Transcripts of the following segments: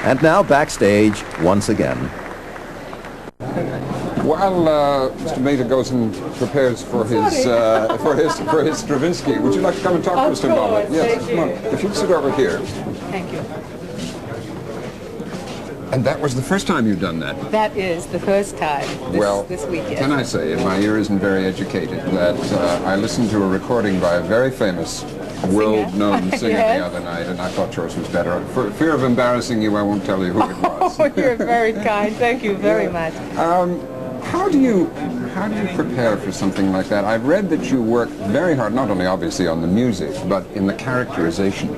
And now backstage once again. While Mr. Mehta goes and prepares for his Stravinsky, would you like to come and talk to us a moment? Yes, come on. If you'd sit over here. Thank you. And that was the first time you've done that? That is the first time this weekend. Can I say, and my ear isn't very educated, that I listened to a recording by a very famous world-known singer Yes. the other night, and I thought yours was better. For fear of embarrassing you, I won't tell you who it was. Oh, you're very kind. Thank you very much. How do you prepare for something like that? I've read that you work very hard, not only obviously on the music, but in the characterization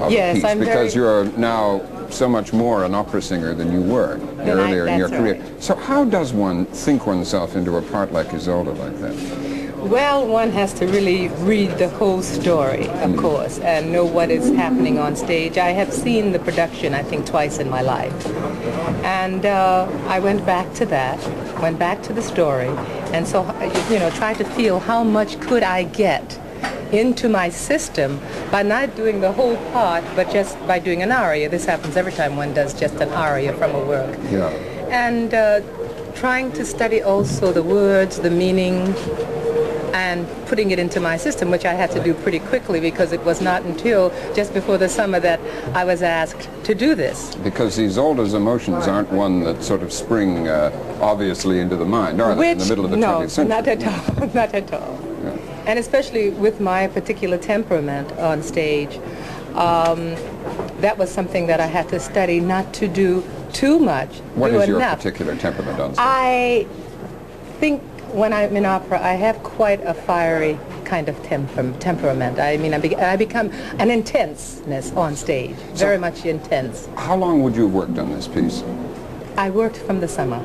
of the piece, because you're now so much more an opera singer than you were earlier in your career. Right. So how does one think oneself into a part like Isolde like that? Well, one has to really read the whole story, of course, and know what is happening on stage. I have seen the production, I think, twice in my life. And I went back to that, went back to the story, and so, you know, tried to feel how much could I get into my system by not doing the whole part, but just by doing an aria. This happens every time one does just an aria from a work. Yeah. And trying to study also the words, the meaning, and putting it into my system, which I had to do pretty quickly because it was not until just before the summer that I was asked to do this. Because Isolde's emotions aren't one that sort of spring obviously into the mind, are they, in the middle of the 20th century? No, not at all, not at all. Yeah. And especially with my particular temperament on stage, that was something that I had to study not to do too much, What do is your enough. particular temperament on stage? I think when I'm in opera, I have quite a fiery kind of temperament. I mean, I become an intenseness on stage, very much intense. How long would you have worked on this piece? I worked from the summer,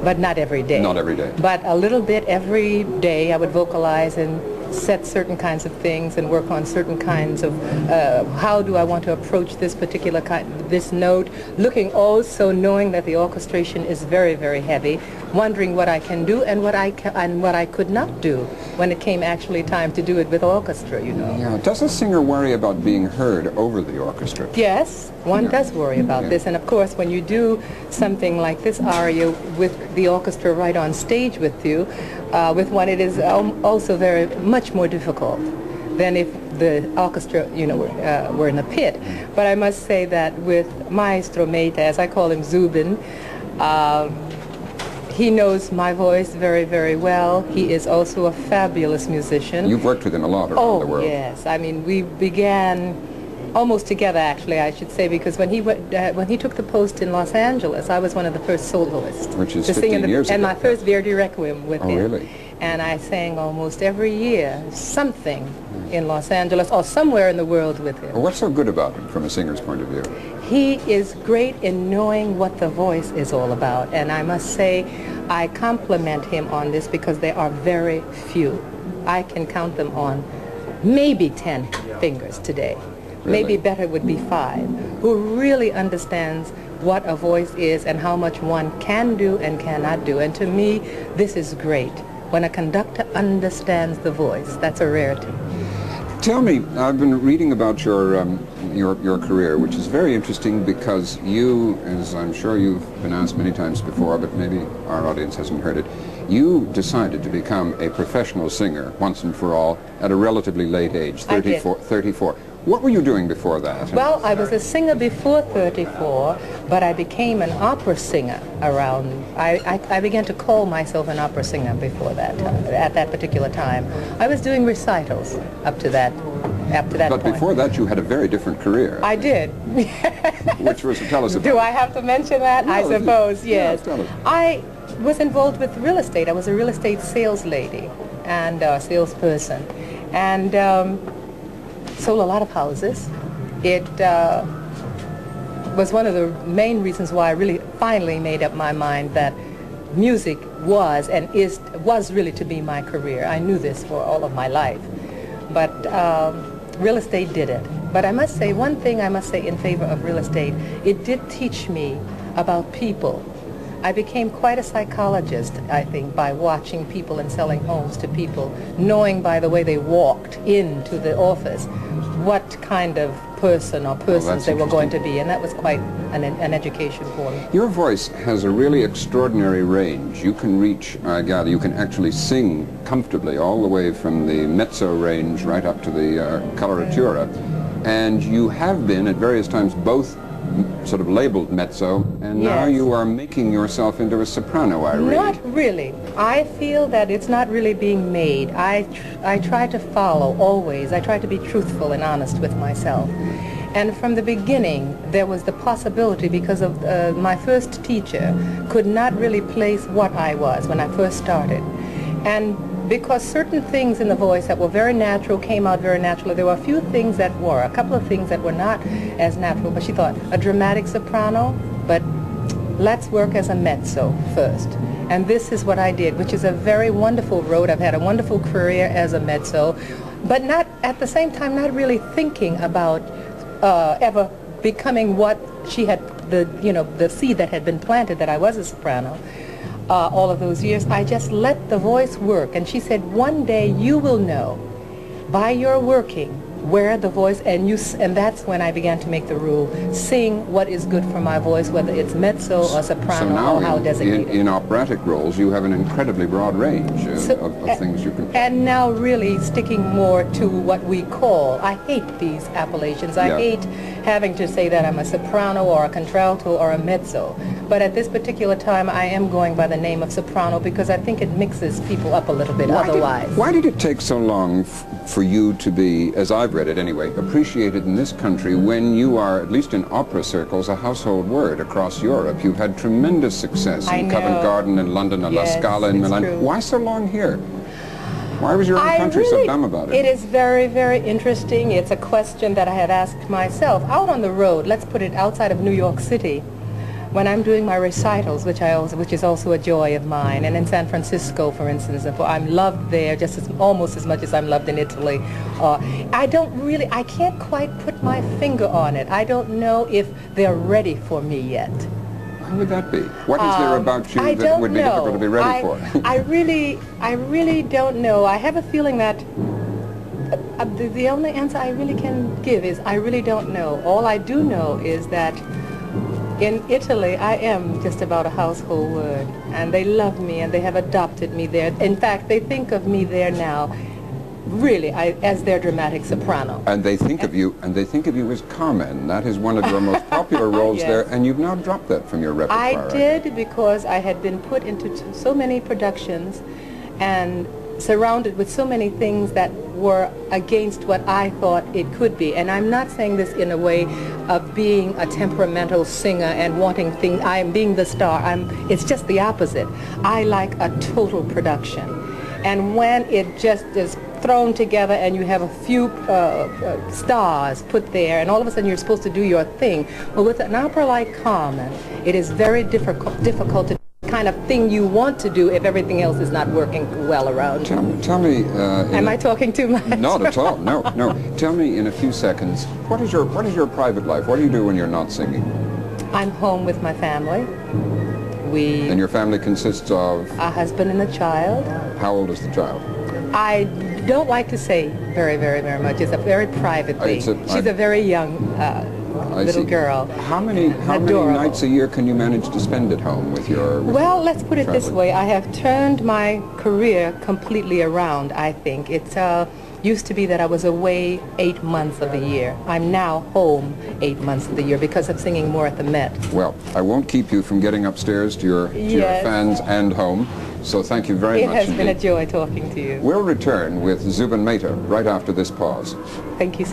but not every day. Not every day. But a little bit every day. I would vocalize and set certain kinds of things and work on certain kinds of how do I want to approach this particular this note, looking also knowing that the orchestration is very, very heavy, wondering what I can do and what I could not do when it came actually time to do it with orchestra, you know. Yeah. Does a singer worry about being heard over the orchestra? Yes, one does worry about this, and of course when you do something like this aria with the orchestra right on stage with you, with one, it is also very much more difficult than if the orchestra, you know, were in a pit. But I must say that with Maestro Mehta, as I call him Zubin, he knows my voice very, very well. He is also a fabulous musician. You've worked with him a lot around the world. Oh, yes. I mean, we began almost together, actually, I should say, because when he took the post in Los Angeles, I was one of the first soloists. Which is to 15 sing years ago. And my first Verdi Requiem with him. Oh, really? And I sang almost every year something in Los Angeles or somewhere in the world with him. Well, what's so good about him from a singer's point of view? He is great in knowing what the voice is all about, and I must say I compliment him on this because there are very few. I can count them on maybe 10 fingers today. Really? Maybe better would be 5, who really understands what a voice is and how much one can do and cannot do. And to me, this is great. When a conductor understands the voice, that's a rarity. Tell me, I've been reading about your career, which is very interesting because you, as I'm sure you've been asked many times before, but maybe our audience hasn't heard it, you decided to become a professional singer once and for all at a relatively late age, 34. What were you doing before that? Well, I was a singer before 34, but I became an opera singer around, I began to call myself an opera singer before that time, at that particular time. I was doing recitals up to that point. But before that, you had a very different career. I did. Which was, tell us about. Do I have to mention that? No, I suppose, yes. Tell us. I was involved with real estate. I was a real estate sales lady and salesperson. And sold a lot of houses. It was one of the main reasons why I really finally made up my mind that music was and was really to be my career. I knew this for all of my life, but real estate did it. But I must say, one thing I must say in favor of real estate, it did teach me about people. I became quite a psychologist, I think, by watching people and selling homes to people, knowing by the way they walked into the office what kind of person or persons they were going to interesting. be, and that was quite an education for me. Your voice has a really extraordinary range. You can reach, I gather, you can actually sing comfortably all the way from the mezzo range right up to the coloratura. And you have been at various times both sort of labeled mezzo, and now Yes. you are making yourself into a soprano, I read. Not really. I feel that it's not really being made. I try to follow always. I try to be truthful and honest with myself. And from the beginning, there was the possibility, because of my first teacher could not really place what I was when I first started. And because certain things in the voice that were very natural came out very naturally, there were a few things that were, a couple of things that were not as natural. But she thought, a dramatic soprano, but let's work as a mezzo first. And this is what I did, which is a very wonderful road. I've had a wonderful career as a mezzo, but not, at the same time, not really thinking about ever becoming what she had, the seed that had been planted that I was a soprano. All of those years, I just let the voice work. And she said, one day you will know by your working where the voice, and that's when I began to make the rule, sing what is good for my voice, whether it's mezzo or soprano, So now or how designated. in operatic roles, you have an incredibly broad range of things you can play. And now really sticking more to what we call, I hate these appellations. I Yeah. hate having to say that I'm a soprano or a contralto or a mezzo. But at this particular time, I am going by the name of soprano because I think it mixes people up a little bit otherwise. Why did it take so long for you to be, as I've read it anyway, appreciated in this country when you are, at least in opera circles, a household word across Europe? You've had tremendous success in Covent Garden in London and Yes, La Scala in it's Milan. true. Why so long here? Why was your own country so dumb about it? It is very, very interesting. It's a question that I have asked myself. Out on the road, let's put it outside of New York City, when I'm doing my recitals, which is also a joy of mine, and in San Francisco, for instance, I'm loved there just almost as much as I'm loved in Italy. I can't quite put my finger on it. I don't know if they're ready for me yet. Why would that be? What is there about you that would be difficult to be ready for? I really don't know. I have a feeling that the only answer I really can give is I really don't know. All I do know is that in Italy, I am just about a household word, and they love me, and they have adopted me there. In fact, they think of me there now, really, as their dramatic soprano. And they think of you, as Carmen. That is one of your most popular roles Yes. there, and you've now dropped that from your repertoire. I did, because I had been put into so many productions and surrounded with so many things that were against what I thought it could be. And I'm not saying this in a way of being a temperamental singer and wanting things, I am being the star. It's just the opposite. I like a total production. And when it just is thrown together and you have a few stars put there, and all of a sudden you're supposed to do your thing. Well, with an opera like Carmen, it is very difficult to do the kind of thing you want to do if everything else is not working well around you. Tell me... Am I talking too much? Not at all. No. Tell me in a few seconds, what is your private life? What do you do when you're not singing? I'm home with my family. And your family consists of? A husband and a child. How old is the child? I don't like to say very, very, very much. It's a very private thing. She's a very young little girl. How many nights a year can you manage to spend at home with your Well, let's put it traveling? this way. I have turned my career completely around, I think. It's used to be that I was away 8 months of the year. I'm now home 8 months of the year because I'm singing more at the Met. Well, I won't keep you from getting upstairs to your fans and home. So thank you very much. It has been a joy talking to you. We'll return with Zubin Mehta right after this pause. Thank you.